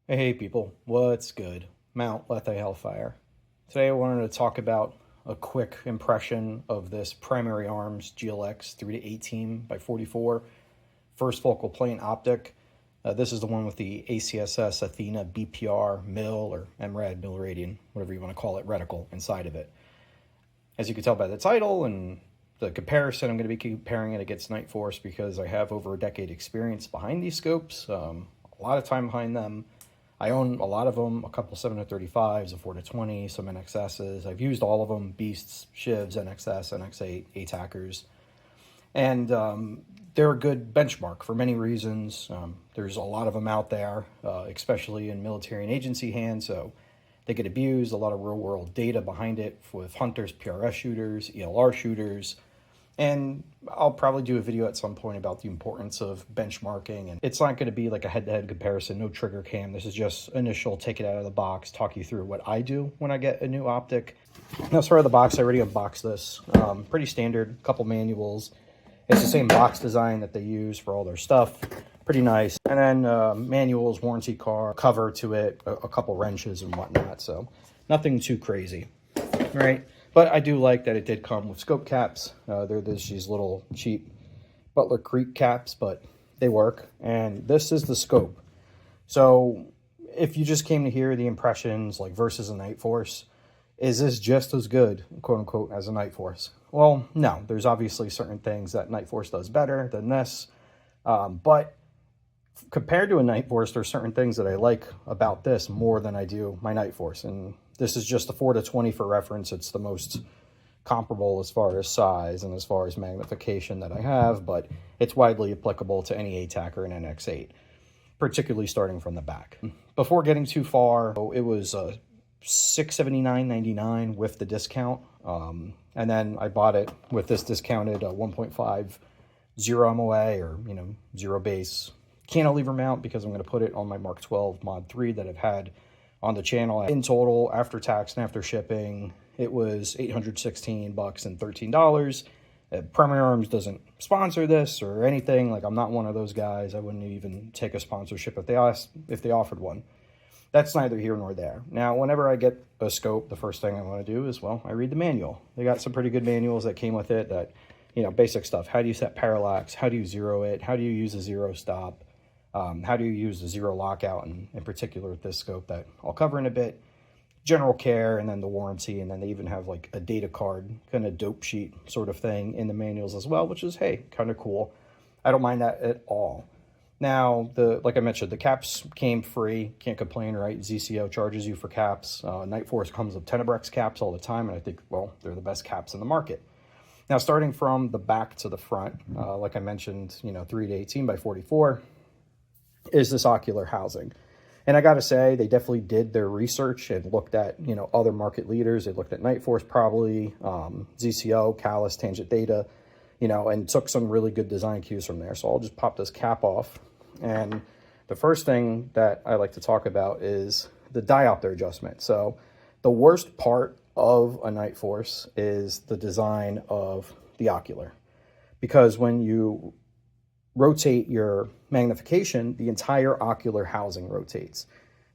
Hey people, what's good? Mount Lethe Hellfire. Today I wanted to talk about a quick impression of this Primary Arms GLx 3-18x44 first focal plane optic. This is the one with the ACSS Athena BPR MIL or MRAD mil radian, whatever you want to call it, reticle inside of it. As you can tell by the title and the comparison, I'm going to be comparing it against Nightforce because I have over a decade experience behind these scopes, a lot of time behind them. I own a lot of them, a couple 7-35s, a 4-20, some NXSs. I've used all of them, Beasts, Shivs, NXS, NX8, ATACRs. And they're a good benchmark for many reasons. There's a lot of them out there, especially in military and agency hands, so they get abused, a lot of real-world data behind it with hunters, PRS shooters, ELR shooters. And I'll probably do a video at some point about the importance of benchmarking. And it's not going to be like a head-to-head comparison, no trigger cam. This is just initial, take it out of the box, talk you through what I do when I get a new optic. Now, start of the box, I already unboxed this. Pretty standard, couple manuals. It's the same box design that they use for all their stuff. Pretty nice. And then manuals, warranty card, cover to it, a couple wrenches and whatnot. So nothing too crazy, right? But I do like that it did come with scope caps. They're these little cheap Butler Creek caps, but they work. And this is the scope. So if you just came to hear the impressions like versus a Nightforce, is this just as good, quote unquote, as a Nightforce? Well, no. There's obviously certain things that Nightforce does better than this. But compared to a Nightforce, there's certain things that I like about this more than I do my Nightforce. And this is just a 4-20 for reference. It's the most comparable as far as size and as far as magnification that I have, but it's widely applicable to any ATACR and NX8, particularly starting from the back. Before getting too far, it was $679.99 with the discount. And then I bought it with this discounted 1.5 0 MOA or, zero base cantilever mount because I'm going to put it on my Mark 12 Mod 3 that I've had on the channel. In total, after tax and after shipping, it was $816 and $13. Primary Arms doesn't sponsor this or anything. Like, I'm not one of those guys. I wouldn't even take a sponsorship if they offered one. That's neither here nor there. Now, whenever I get a scope, the first thing I want to do is, well, I read the manual. They got some pretty good manuals that came with it that, basic stuff. How do you set parallax? How do you zero it? How do you use a zero stop? How do you use the zero lockout, and in particular with this scope that I'll cover in a bit, general care, and then the warranty, and then they even have like a data card, kind of dope sheet sort of thing in the manuals as well, which is, hey, kind of cool. I don't mind that at all. Now, like I mentioned, the caps came free, can't complain, right? ZCO charges you for caps. Nightforce comes with Tenebrex caps all the time, and I think, well, they're the best caps in the market. Now, starting from the back to the front, like I mentioned, 3-18x44, is this ocular housing. And I got to say, they definitely did their research and looked at, other market leaders. They looked at Nightforce probably, ZCO, Callus, Tangent Data, and took some really good design cues from there. So I'll just pop this cap off. And the first thing that I like to talk about is the diopter adjustment. So the worst part of a Nightforce is the design of the ocular. Because when you rotate your magnification, the entire ocular housing rotates.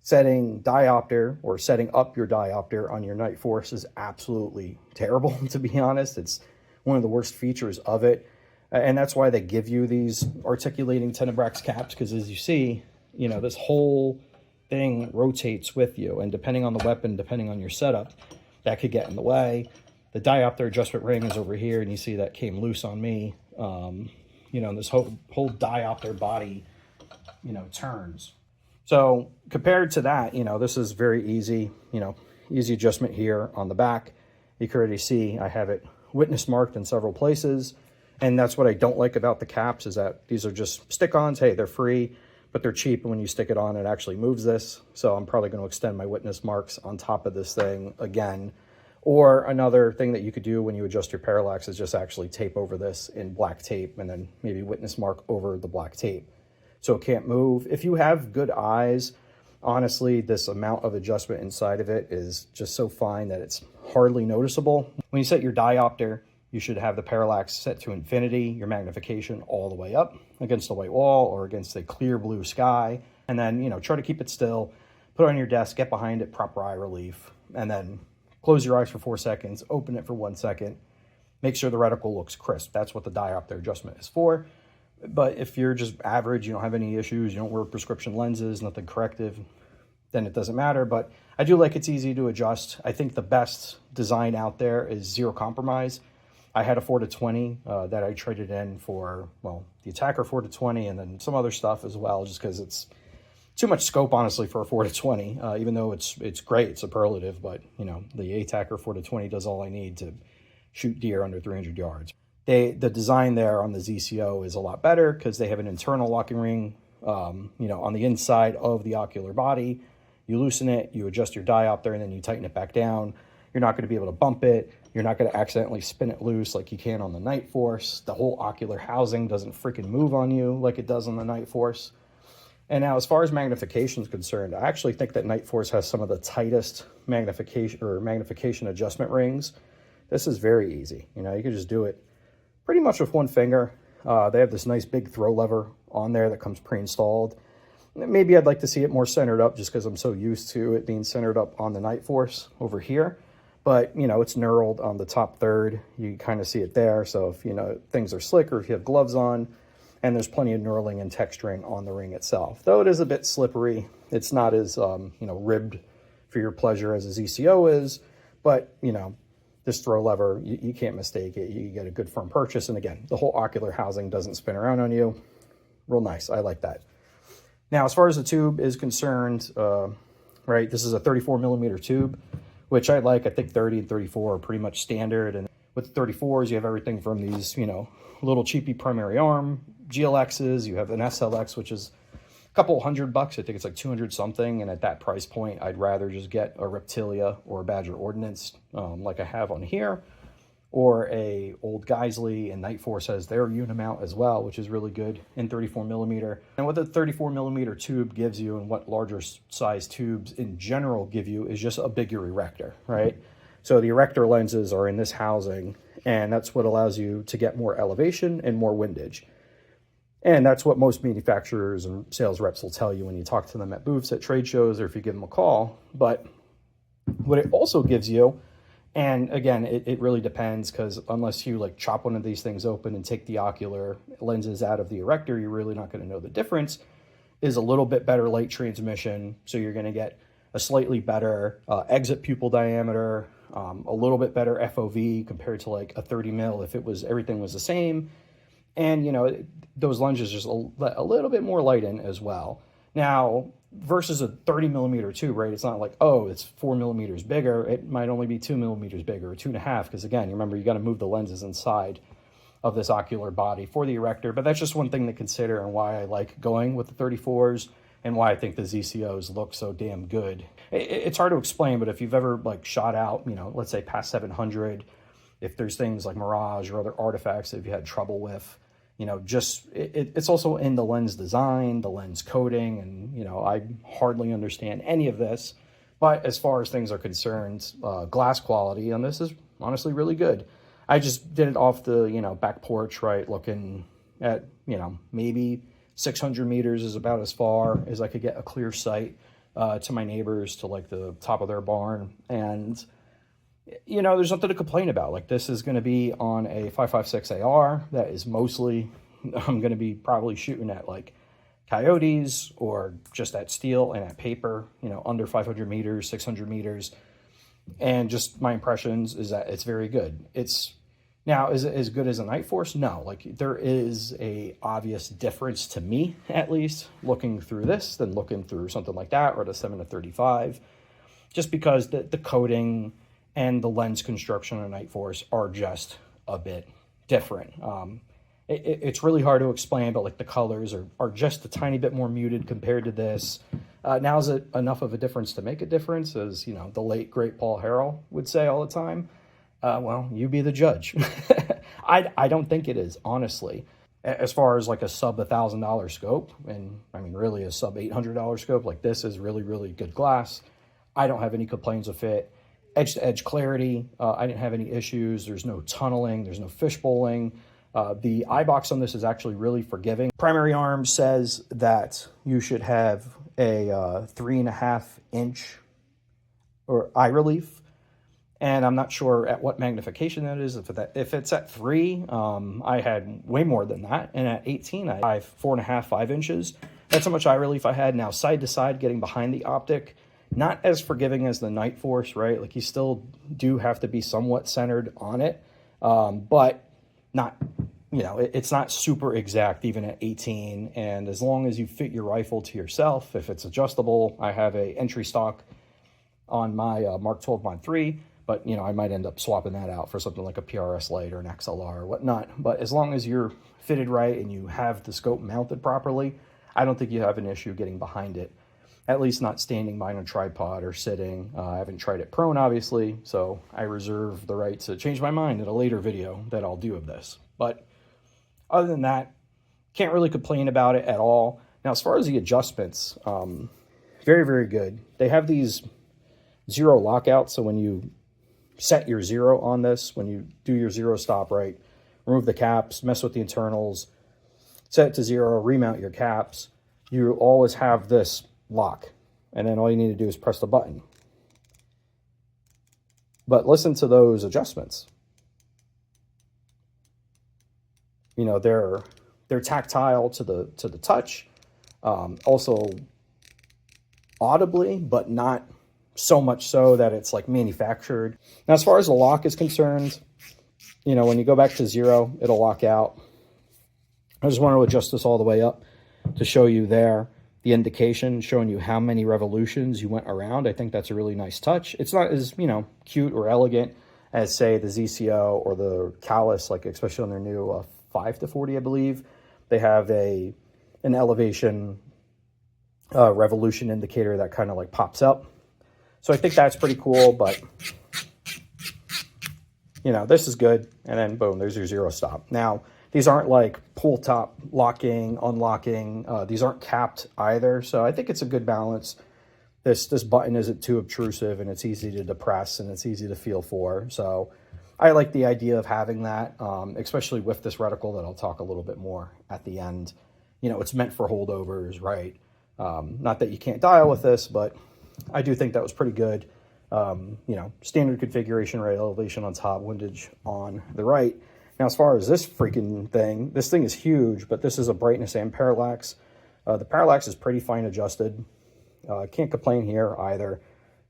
Setting diopter or setting up your diopter on your Nightforce is absolutely terrible, to be honest. It's one of the worst features of it. And that's why they give you these articulating Tenebrex caps, because as you see, this whole thing rotates with you. And depending on the weapon, depending on your setup, that could get in the way. The diopter adjustment ring is over here, and you see that came loose on me. This whole diopter body, turns. So compared to that, this is very easy, easy adjustment here on the back. You can already see I have it witness marked in several places. And that's what I don't like about the caps is that these are just stick-ons. Hey, they're free, but they're cheap. And when you stick it on, it actually moves this. So I'm probably going to extend my witness marks on top of this thing again. Or another thing that you could do when you adjust your parallax is just actually tape over this in black tape and then maybe witness mark over the black tape so it can't move. If you have good eyes, honestly, this amount of adjustment inside of it is just so fine that it's hardly noticeable. When you set your diopter, you should have the parallax set to infinity, your magnification all the way up against the white wall or against a clear blue sky. And then, you know, try to keep it still, put it on your desk, get behind it, proper eye relief, and then close your eyes for 4 seconds, open it for 1 second, make sure the reticle looks crisp. That's what the diopter adjustment is for. But if you're just average, you don't have any issues, you don't wear prescription lenses, nothing corrective, then it doesn't matter. But I do like it's easy to adjust. I think the best design out there is zero compromise. I had a 4-20 that I traded in for, well, the ATACR 4-20 and then some other stuff as well, just because it's too much scope, honestly, for a 4-20, even though it's great, it's superlative. But, you know, the ATACR 4-20 does all I need to shoot deer under 300 yards. The design there on the ZCO is a lot better because they have an internal locking ring, you know, on the inside of the ocular body. You loosen it, you adjust your diopter, and then you tighten it back down. You're not going to be able to bump it. You're not going to accidentally spin it loose like you can on the Nightforce. The whole ocular housing doesn't freaking move on you like it does on the Nightforce. And now, as far as magnification is concerned, I actually think that Nightforce has some of the tightest magnification adjustment rings. This is very easy. You know, you can just do it pretty much with one finger. They have this nice big throw lever on there that comes pre-installed. Maybe I'd like to see it more centered up just because I'm so used to it being centered up on the Nightforce over here. But, you know, it's knurled on the top third. You kind of see it there. So if, you know, things are slick or if you have gloves on, and there's plenty of knurling and texturing on the ring itself. Though it is a bit slippery. It's not as, you know, ribbed for your pleasure as a ZCO is. But, you know, this throw lever, you can't mistake it. You get a good firm purchase. And again, the whole ocular housing doesn't spin around on you. Real nice. I like that. Now, as far as the tube is concerned, right, this is a 34 millimeter tube, which I like. I think 30 and 34 are pretty much standard. And with the 34s, you have everything from these, you know, little cheapy primary arm GLXs. You have an SLX, which is a couple $100. I think it's like 200 something. And at that price point, I'd rather just get a Reptilia or a Badger Ordnance like I have on here, or a old Geisley, and Nightforce has their unimount as well, which is really good in 34 millimeter. And what the 34 millimeter tube gives you, and what larger size tubes in general give you, is just a bigger erector, right? So the erector lenses are in this housing, and that's what allows you to get more elevation and more windage. And that's what most manufacturers and sales reps will tell you when you talk to them at booths, at trade shows, or if you give them a call. But what it also gives you, and again, it really depends, because unless you like chop one of these things open and take the ocular lenses out of the erector, you're really not going to know the difference, is a little bit better light transmission. So you're going to get a slightly better exit pupil diameter, a little bit better FOV compared to like a 30 mil if everything was the same. And, you know, those lenses just let a little bit more light in as well. Now, versus a 30 millimeter tube, right? It's not like, oh, it's 4 millimeters bigger. It might only be 2 millimeters bigger, or 2.5, because again, you remember, you got to move the lenses inside of this ocular body for the erector. But that's just one thing to consider, and why I like going with the 34s, and why I think the ZCOs look so damn good. It's hard to explain, but if you've ever like shot out, you know, let's say past 700, if there's things like Mirage or other artifacts that you've had trouble with, you know, just it's also in the lens design, the lens coating, and, you know, I hardly understand any of this. But as far as things are concerned, glass quality on this is honestly really good. I just did it off the, you know, back porch, right, looking at, you know, maybe 600 meters is about as far as I could get a clear sight to my neighbors, to like the top of their barn. And, you know, there's nothing to complain about. Like, this is going to be on a 5.56 AR that is mostly, I'm going to be probably shooting at like coyotes, or just at steel and at paper, you know, under 500 meters, 600 meters. And just my impressions is that it's very good. Now, is it as good as a Nightforce? No. Like, there is a obvious difference to me, at least, looking through this than looking through something like that, or the 7-35, just because the coating and the lens construction on Nightforce are just a bit different. It's really hard to explain, but like the colors are just a tiny bit more muted compared to this. Now, is it enough of a difference to make a difference, as, you know, the late great Paul Harrell would say all the time? Well, you be the judge. I don't think it is, honestly. As far as like a sub $1,000 scope, and I mean really a sub $800 scope, like this is really, really good glass. I don't have any complaints with it. Edge to edge clarity, I didn't have any issues. There's no tunneling, there's no fishbowling. The eye box on this is actually really forgiving. Primary Arms says that you should have a 3.5-inch or eye relief, and I'm not sure at what magnification that is. If it's at 3, I had way more than that, and at 18, I have 4.5, 5 inches. That's how much eye relief I had. Now, side to side, getting behind the optic, not as forgiving as the Nightforce, right? Like, you still do have to be somewhat centered on it, but not, you know, it's not super exact even at 18. And as long as you fit your rifle to yourself, if it's adjustable, I have a entry stock on my Mark 12 Mod 3, but, you know, I might end up swapping that out for something like a PRS Lite or an XLR or whatnot. But as long as you're fitted right and you have the scope mounted properly, I don't think you have an issue getting behind it, at least not standing behind a tripod or sitting. I haven't tried it prone, obviously, so I reserve the right to change my mind in a later video that I'll do of this. But other than that, can't really complain about it at all. Now, as far as the adjustments, very, very good. They have these 0 lockouts, so when you set your 0 on this, when you do your 0 stop right, remove the caps, mess with the internals, set it to 0, remount your caps, you always have this lock, and then all you need to do is press the button. But listen to those adjustments. You know, they're tactile to the touch, also audibly, but not so much so that it's like manufactured. Now, as far as the lock is concerned, you know, when you go back to 0, it'll lock out. I just want to adjust this all the way up to show you there the indication showing you how many revolutions you went around. I think that's a really nice touch. It's not as, you know, cute or elegant as, say, the ZCO or the Callus, like especially on their new 5-40, I believe. They have an elevation revolution indicator that kind of like pops up. So I think that's pretty cool, but, you know, this is good. And then boom, there's your 0 stop. Now, these aren't like pull top locking, unlocking. These aren't capped either. So I think it's a good balance. This button isn't too obtrusive, and it's easy to depress, and it's easy to feel for. So I like the idea of having that, especially with this reticle that I'll talk a little bit more at the end. You know, it's meant for holdovers, right? Not that you can't dial with this, but I do think that was pretty good. You know, standard configuration, right? Elevation on top, windage on the right. Now, as far as this freaking thing, this thing is huge, but this is a brightness and parallax. The parallax is pretty fine adjusted. Can't complain here either.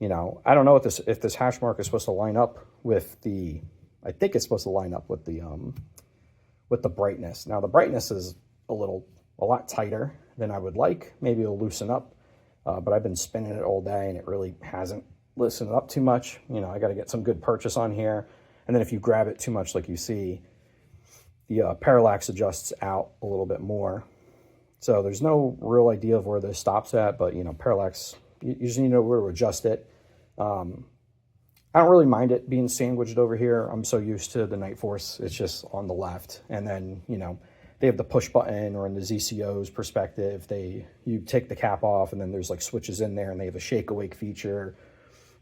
You know, I don't know if this hash mark is supposed to line up with the, I think it's supposed to line up with the brightness. Now, the brightness is a lot tighter than I would like. Maybe it'll loosen up, but I've been spinning it all day and it really hasn't loosened up too much. You know, I got to get some good purchase on here. And then if you grab it too much, like you see, the parallax adjusts out a little bit more. So there's no real idea of where this stops at, but, you know, parallax, you just need to know where to adjust it. I don't really mind it being sandwiched over here. I'm so used to the Nightforce, it's just on the left. And then, you know, they have the push button, or in the ZCO's perspective, you take the cap off and then there's like switches in there, and they have a shake awake feature.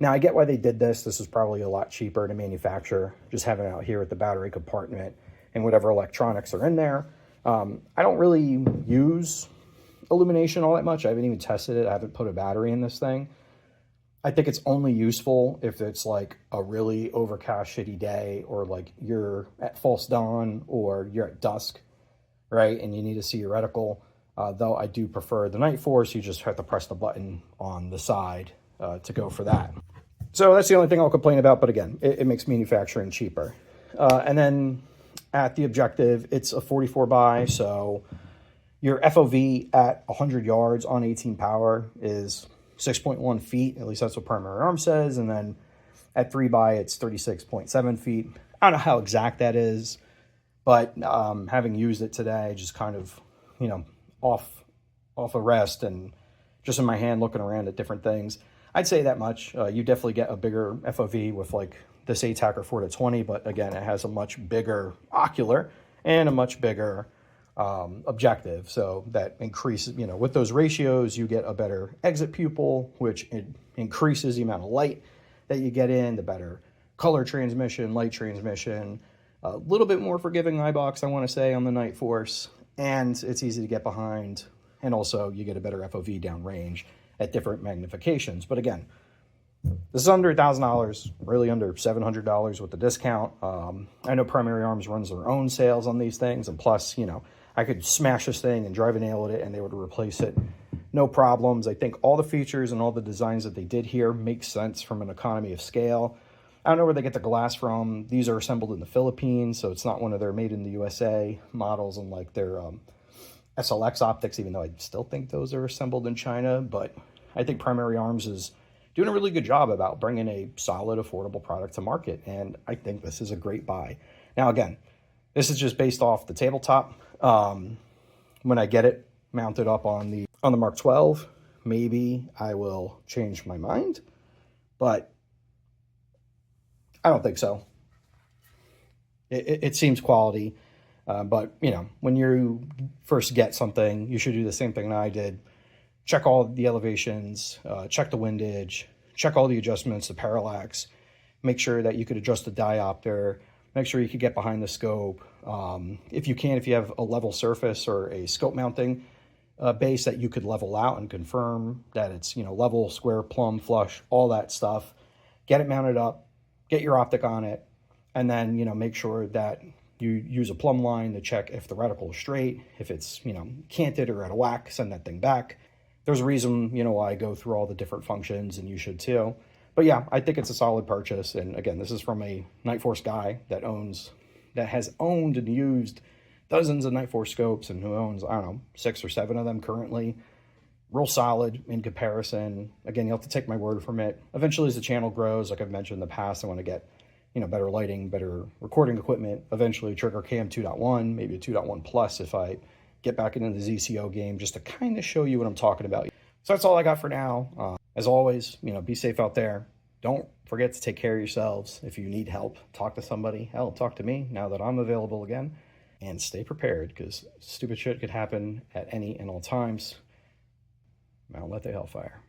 Now, I get why they did this. This is probably a lot cheaper to manufacture, just having it out here with the battery compartment and whatever electronics are in there. I don't really use illumination all that much. I haven't even tested it. I haven't put a battery in this thing. I think it's only useful if it's like a really overcast, shitty day, or like you're at false dawn or you're at dusk, right? And you need to see your reticle. Though I do prefer the Nightforce. You just have to press the button on the side to go for that. So that's the only thing I'll complain about. But again, it makes manufacturing cheaper. And then at the objective, it's a 44 by, so your FOV at 100 yards on 18 power is 6.1 feet. At least that's what Primary Arms says. And then at 3 by, it's 36.7 feet. I don't know how exact that is, but having used it today, just kind of, you know, off a rest and just in my hand looking around at different things, I'd say that much. You definitely get a bigger FOV with like this ATACR 4-20, but again, it has a much bigger ocular and a much bigger objective. So that increases, you know, with those ratios, you get a better exit pupil, which it increases the amount of light that you get in, the better color transmission, light transmission, A little bit more forgiving eye box, I want to say, on the Nightforce, and it's easy to get behind, and also you get a better FOV downrange at different magnifications. But again, this is under $1,000, really under $700 with the discount. I know Primary Arms runs their own sales on these things, and plus, you know, I could smash this thing and drive a nail at it and they would replace it. No problems. I think all the features and all the designs that they did here make sense from an economy of scale. I don't know where they get the glass from. These are assembled in the Philippines, so it's not one of their made in the USA models, and like their SLX optics, even though I still think those are assembled in China. But I think Primary Arms is doing a really good job about bringing a solid, affordable product to market, and I think this is a great buy. Now, again, this is just based off the tabletop. When I get it mounted up on the Mark 12, maybe I will change my mind, but I don't think so. It seems quality, but you know, when you first get something, you should do the same thing that I did. Check all the elevations, check the windage, check all the adjustments, the parallax, make sure that you could adjust the diopter, make sure you could get behind the scope. If you can, if you have a level surface or a scope mounting base that you could level out and confirm that it's, you know, level, square, plumb, flush, all that stuff. Get it mounted up, get your optic on it, and then, you know, make sure that you use a plumb line to check if the reticle is straight. If it's, you know, canted or out of whack, send that thing back. There's a reason, you know, why I go through all the different functions, and you should too. But yeah, I think it's a solid purchase. And again, this is from a Nightforce guy that has owned and used dozens of Nightforce scopes, and who owns, I don't know, 6 or 7 of them currently. Real solid in comparison. Again, you'll have to take my word from it. Eventually, as the channel grows, like I've mentioned in the past, I want to get, you know, better lighting, better recording equipment, eventually trigger cam 2.1, maybe a 2.1 plus if I get back into the ZCO game, just to kind of show you what I'm talking about. So that's all I got for now. As always, you know, be safe out there. Don't forget to take care of yourselves. If you need help, talk to somebody. Hell, talk to me now that I'm available again. And stay prepared, because stupid shit could happen at any and all times. Now let the hellfire.